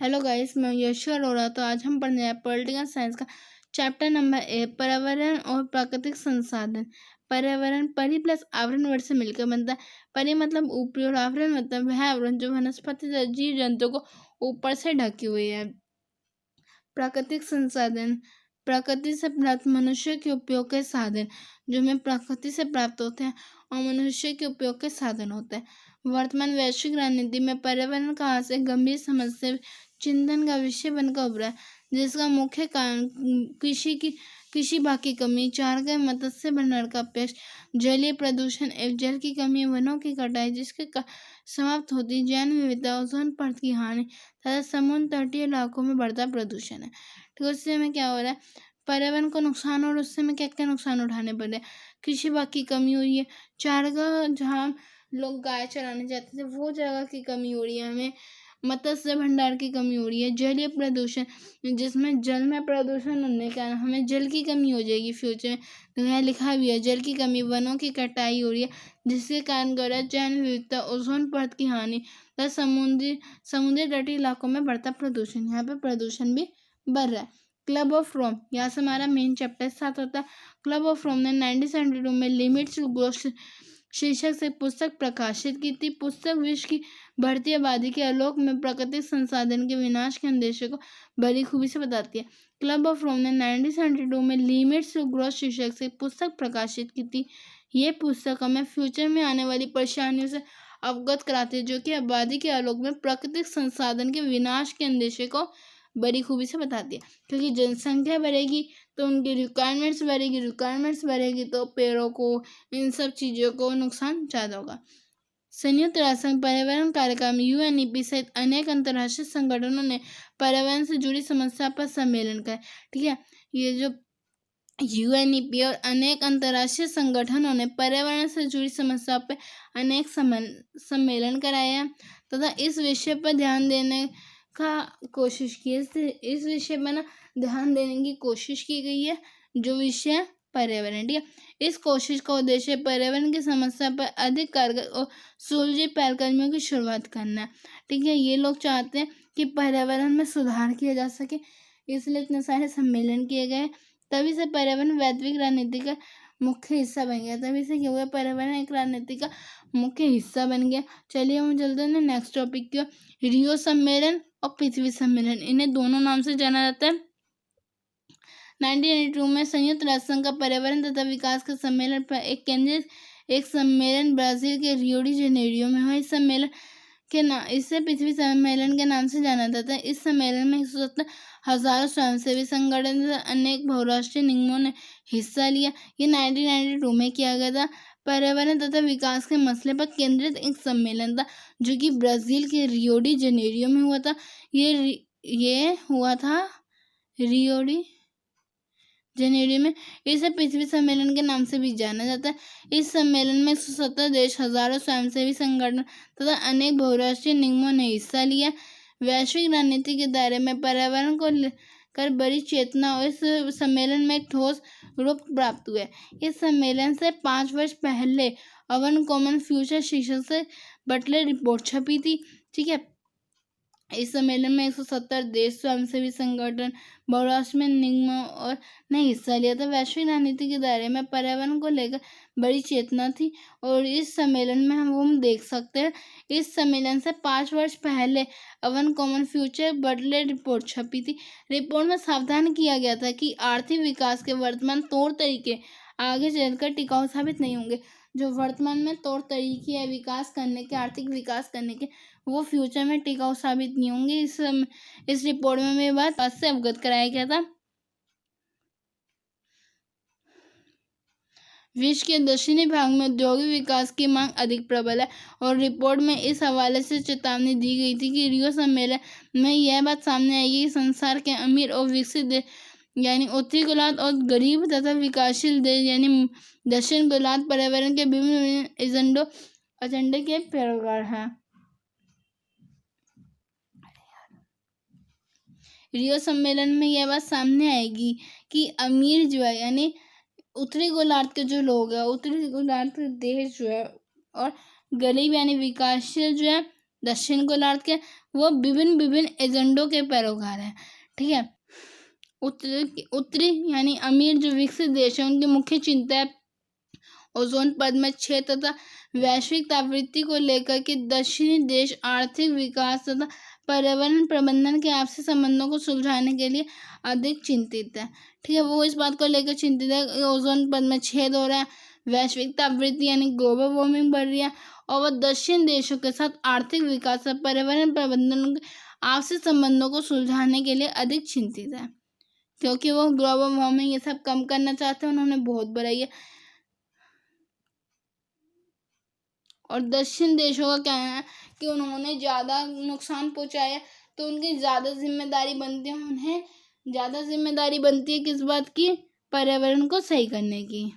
Hello guys, मैं यश अरोड़ा। तो आज हम पढ़ने हैं पॉलिटिकल साइंस का चैप्टर नंबर 1, पर्यावरण और प्राकृतिक संसाधन। पर्यावरण परि प्लस आवरण वर्ड से मिलकर बनता है। परि मतलब ऊपरी और आवरण मतलब वह आवरण जो वनस्पति जीव जंतु को ऊपर से ढकी हुई है। प्राकृतिक संसाधन प्रकृति से प्राप्त मनुष्य के उपयोग के साधन, जो हमें प्रकृति से प्राप्त होते हैं और मनुष्य के उपयोग के साधन होते हैं। वर्तमान वैश्विक राजनीति में पर्यावरण का आज एक गंभीर समस्या चिंतन का विषय बनकर उभरा है, जिसका मुख्य कारण कृषि भाग की कमी, चारागाह मत्स्य भंडार का अपव्यय, जलीय प्रदूषण एवं जल की कमी, वनों की कटाई जिसके समाप्त होती जैव विविधता, ओजोन परत की हानि तथा समुद्र तटीय इलाकों में बढ़ता प्रदूषण है। तो उससे हमें क्या हो रहा है, पर्यावरण को नुकसान और उससे हमें क्या क्या नुकसान उठाने पड़ रहे हैं। कृषि भाग की कमी हुई है, चारागाह जहाँ लोग गाय चराने जाते थे वो जगह की कमी हो रही है, हमें मत्स्य भंडार की कमी हो रही है, जलीय प्रदूषण जिसमें जल में प्रदूषण होने के कारण हमें जल की कमी हो जाएगी फ्यूचर में। तो यहाँ लिखा भी है जल की कमी, वनों की कटाई हो रही है जिसके कारण गौरव जैव विविधता, ओजोन परत की हानि तथा समुद्री तटीय इलाकों में बढ़ता प्रदूषण। यहाँ पे प्रदूषण भी बढ़ रहा है। क्लब ऑफ रोम, यहाँ से हमारा मेन चैप्टर स्टार्ट होता है। क्लब ऑफ रोम ने 1972 में लिमिट्स टू ग्रोथ शीर्षक से पुस्तक प्रकाशित की थी। पुस्तक विश्व की बढ़ती आबादी के आलोक में प्राकृतिक संसाधन के विनाश के अंदेशे को बड़ी खूबी से बताती है। क्लब ऑफ रोम ने 1972 में लिमिट्स टू ग्रोथ शीर्षक से पुस्तक प्रकाशित की थी। ये पुस्तक हमें फ्यूचर में आने वाली परेशानियों से अवगत कराती है, जो कि आबादी के आलोक में प्राकृतिक संसाधन के विनाश के अंदेशे को बड़ी खूबी से बताती है। क्योंकि जनसंख्या बढ़ेगी तो उनकी रिक्वायरमेंट्स बढ़ेगी तो पेड़ों को, इन सब चीज़ों को नुकसान ज़्यादा होगा। संयुक्त राष्ट्र संघ पर्यावरण कार्यक्रम UNEP सहित अनेक अंतर्राष्ट्रीय संगठनों ने पर्यावरण से जुड़ी समस्या पर सम्मेलन कर, ठीक है, ये जो UNEP और अनेक अंतर्राष्ट्रीय संगठनों ने पर्यावरण से जुड़ी समस्या पर अनेक सम्मेलन कराया तथा इस विषय पर ध्यान देने का कोशिश की है। इस विषय पर ना ध्यान देने की कोशिश की गई है, जो विषय पर्यावरण, ठीक है। इस कोशिश का उद्देश्य पर्यावरण की समस्या पर अधिक कारगर और सुलझे पहलकदमियों की शुरुआत करना है, ठीक है। ये लोग चाहते हैं कि पर्यावरण में सुधार किया जा सके, इसलिए इतने सारे सम्मेलन किए गए। तभी से पर्यावरण वैश्विक राजनीति का मुख्य हिस्सा बन गया। तभी से क्या हुआ, पर्यावरण एक राजनीति का मुख्य हिस्सा बन गया। चलिए हम चलते हैं नेक्स्ट टॉपिक की। रियो सम्मेलन और पृथ्वी सम्मेलन, इन्हें दोनों नाम से जाना जाता है। 1982 में संयुक्त राष्ट्र संघ का पर्यावरण तथा विकास का सम्मेलन पर एक सम्मेलन ब्राजील के रियो डी जेनेरियो में हुआ। इस सम्मेलन इसे पृथ्वी सम्मेलन के नाम से जाना जाता है। इस सम्मेलन में 170 हजारों स्वयंसेवी संगठन तथा अनेक बहुराष्ट्रीय निगमों ने हिस्सा लिया। ये 1992 में किया गया था। पर्यावरण तथा विकास के मसले पर केंद्रित एक सम्मेलन था, जो कि ब्राजील के रियो डी जेनेरियो में हुआ था। ये हुआ था रियो डी जेनेरियो में। इसे पृथ्वी सम्मेलन के नाम से भी जाना जाता है। इस सम्मेलन में 170 देश, हजारों स्वयंसेवी संगठन तथा अनेक बहुराष्ट्रीय निगमों ने हिस्सा लिया। वैश्विक राजनीति के दायरे में पर्यावरण को लेकर बड़ी चेतना और इस सम्मेलन में एक ठोस रूप प्राप्त हुआ। इस सम्मेलन से 5 वर्ष पहले अवन कॉमन फ्यूचर शीर्षक से बटलर रिपोर्ट छपी थी, ठीक है। इस सम्मेलन में 170 देश, स्वयंसेवी संगठन, बहुराष्ट्रीय निगमों और ने हिस्सा लिया था। वैश्विक राजनीति के दायरे में पर्यावरण को लेकर बड़ी चेतना थी और इस सम्मेलन में हम देख सकते हैं। इस सम्मेलन से 5 वर्ष पहले अवन कॉमन फ्यूचर बटलर रिपोर्ट छपी थी। रिपोर्ट में सावधान किया गया था कि आर्थिक विकास के वर्तमान तौर तरीके आगे चलकर टिकाऊ साबित नहीं होंगे। जो वर्तमान में तौर तरीके है विकास करने के, आर्थिक विकास करने के, वो फ्यूचर में टिकाऊ साबित नहीं होंगे। इस रिपोर्ट में मेरी बात से अवगत कराया गया था। विश्व के दक्षिणी भाग में औद्योगिक विकास की मांग अधिक प्रबल है और रिपोर्ट में इस हवाले से चेतावनी दी गई थी कि रियो सम्मेलन में यह बात सामने आएगी कि संसार के अमीर और विकसित देश यानी उत्तरी गोलार्ध और गरीब तथा विकासशील देश यानी दक्षिण गोलार्ध पर्यावरण के विभिन्न एजेंडे के पैरोकार हैं। रियो सम्मेलन में यह बात सामने आएगी कि अमीर जो है यानी उत्तरी गोलार्ध के जो लोग हैं, उत्तरी गोलार्ध के देश जो है, और गरीब यानी विकासशील जो है दक्षिण गोलार्ध के वो विभिन्न एजेंडों के पैरोकार हैं। ठीक है। उत्तरी यानी अमीर जो विकसित देश है उनकी मुख्य चिंता है ओजोन परत में छेद तथा वैश्विक तापवृद्धि को लेकर के दक्षिणी देश आर्थिक विकास तथा पर्यावरण प्रबंधन के आपसी संबंधों को सुलझाने के लिए अधिक चिंतित है। ठीक है, वो इस बात को लेकर चिंतित है कि ओजोन परत में छेद हो रहा है, वैश्विक तापवृद्धि यानी ग्लोबल वार्मिंग बढ़ रही है, और वह दक्षिण देशों के साथ आर्थिक विकास और पर्यावरण प्रबंधन के आपसी संबंधों को सुलझाने के लिए अधिक चिंतित है, क्योंकि वो ग्लोबल वार्मिंग ये सब कम करना चाहते हैं। उन्होंने बहुत बढ़ाई है। और दक्षिण देशों का कहना है कि उन्होंने ज़्यादा नुकसान पहुंचाया, तो उनकी ज़्यादा जिम्मेदारी बनती है, उन्हें ज़्यादा जिम्मेदारी बनती है किस बात की? पर्यावरण को सही करने की।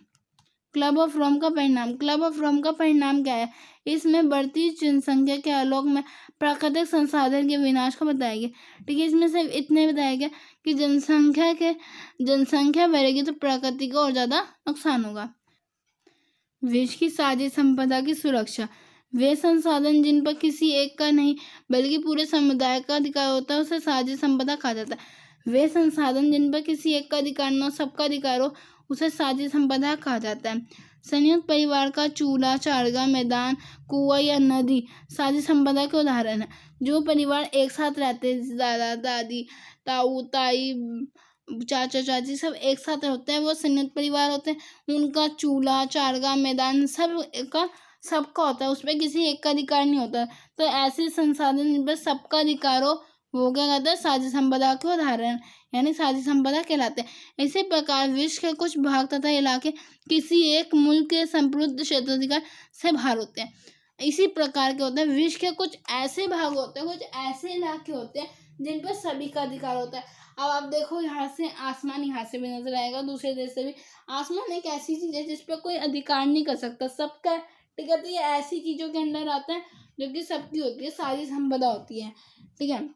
क्लब ऑफ रोम का परिणाम। क्लब ऑफ रोम का परिणाम क्या है? इसमें बढ़ती जनसंख्या के आलोक में प्राकृतिक संसाधन के विनाश को बताया गया। ठीक है, इसमें सिर्फ इतने बताया गया कि जनसंख्या बढ़ेगी तो प्रकृति को और ज़्यादा नुकसान होगा। विश्व की साझी संपदा की सुरक्षा। वे संसाधन जिन पर किसी एक का नहीं बल्कि पूरे समुदाय का अधिकार होता है उसे साझी संपदा कहा जाता है। वे संसाधन जिन पर किसी एक का अधिकार न हो, सबका अधिकार हो, उसे साझी संपदा कहा जाता है। संयुक्त परिवार का चूल्हा, चारगाह, मैदान, कुआं या नदी साझी संपदा के उदाहरण है। जो परिवार एक साथ रहते हैं, दादा दादी, ताऊ ताई, चाचा चाची सब एक साथ होते हैं, वो संयुक्त परिवार होते हैं। उनका चूल्हा, चारगाह, मैदान सबका होता है, उसमें किसी एक का अधिकार नहीं होता। तो ऐसे संसाधन जिन पर सबका अधिकार हो वो क्या कहता है? साझी संपदा के उदाहरण यानी साझी संपदा कहलाते हैं। इसी प्रकार विश्व के कुछ भाग तथा इलाके किसी एक मुल्क के संपूर्ण क्षेत्राधिकार से बाहर होते हैं। इसी प्रकार के होते हैं विश्व के कुछ ऐसे भाग होते हैं, कुछ ऐसे इलाके होते हैं जिन पर सभी का अधिकार होता है। अब आप देखो, यहाँ से आसमान यहाँ से भी नजर आएगा, दूसरे देश से भी। आसमान एक ऐसी चीज है जिस पर कोई अधिकार नहीं कर सकता, सबका। ठीक है, तो ये ऐसी चीजों के अंदर आता है जो कि सबकी होती है, सारी संपदा होती है। ठीक है,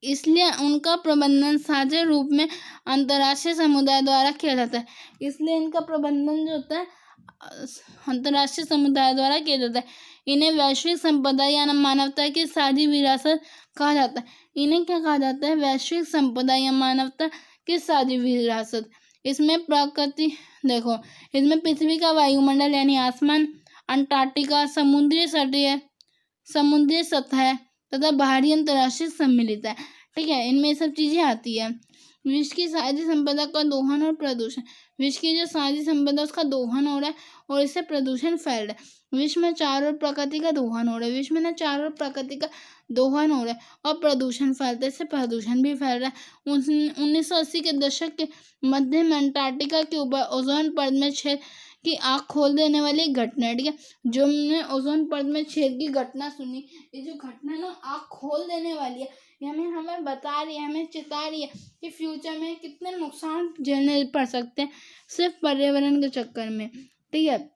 इसलिए उनका प्रबंधन साझे रूप में अंतर्राष्ट्रीय समुदाय द्वारा किया जाता है। इसलिए इनका प्रबंधन जो होता है अंतर्राष्ट्रीय समुदाय द्वारा किया जाता है। इन्हें वैश्विक संपदा या मानवता की साझी विरासत कहा जाता है। इन्हें क्या कहा जाता है? वैश्विक संपदा या मानवता की साझी विरासत। इसमें प्रकृति देखो, इसमें पृथ्वी का वायुमंडल यानी आसमान, अंटार्कटिका, समुद्री सतह तथा बाहरी अंतर्राष्ट्रीय सम्मिलित है। ठीक है, इनमें सब चीजें आती है। विश्व की साझी संपदा का दोहन और प्रदूषण। विश्व की जो साझी संपदा उसका दोहन हो रहा है और इससे प्रदूषण फैल रहा है। विश्व में चारों ओर प्रकृति का दोहन हो रहा है, विश्व में ना चारों ओर प्रकृति का दोहन हो रहा है और प्रदूषण फैलता है, इससे प्रदूषण भी फैल रहा है। 1980 के दशक के मध्य में अंटार्कटिका के ऊपर ओजोन परत में छेद की आँख खोल देने वाली घटना है। ठीक है, जो हमने ओजोन परत में छेद की घटना सुनी, ये जो घटना ना आँख खोल देने वाली है, ये हमें बता रही है, हमें चेता रही है कि फ्यूचर में कितने नुकसान झेलने पड़ सकते हैं सिर्फ पर्यावरण के चक्कर में। ठीक है,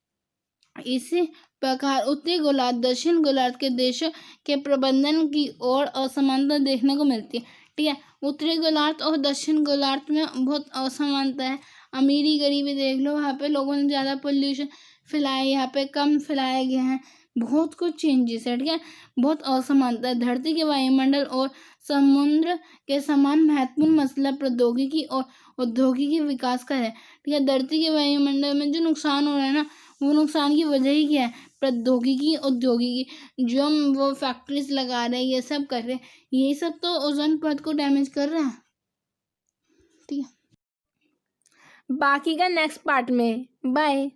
इसी प्रकार उत्तरी गोलार्ध दक्षिण गोलार्ध के देशों के प्रबंधन की ओर असमानता देखने को मिलती है। ठीक है, उत्तरी गोलार्ध और दक्षिण गोलार्ध में बहुत असमानता है। अमीरी गरीबी देख लो, वहाँ पे लोगों ने ज़्यादा पोल्यूशन फैलाया, यहाँ पे कम फैलाए गए हैं, बहुत कुछ चेंजेस है। ठीक है, बहुत असमानता है। धरती के वायुमंडल और समुद्र के समान महत्वपूर्ण मसला प्रौद्योगिकी और औद्योगिकी विकास का है। ठीक है, धरती के वायुमंडल में जो नुकसान हो रहा है ना, वो नुकसान की वजह ही क्या है? प्रौद्योगिकी, औद्योगिकी, जो हम वो फैक्ट्रीज लगा रहे हैं, ये सब कर रहे हैं, यही सब तो ओजोन परत को डैमेज कर रहा है। ठीक है, बाकी का नेक्स्ट पार्ट में। बाय।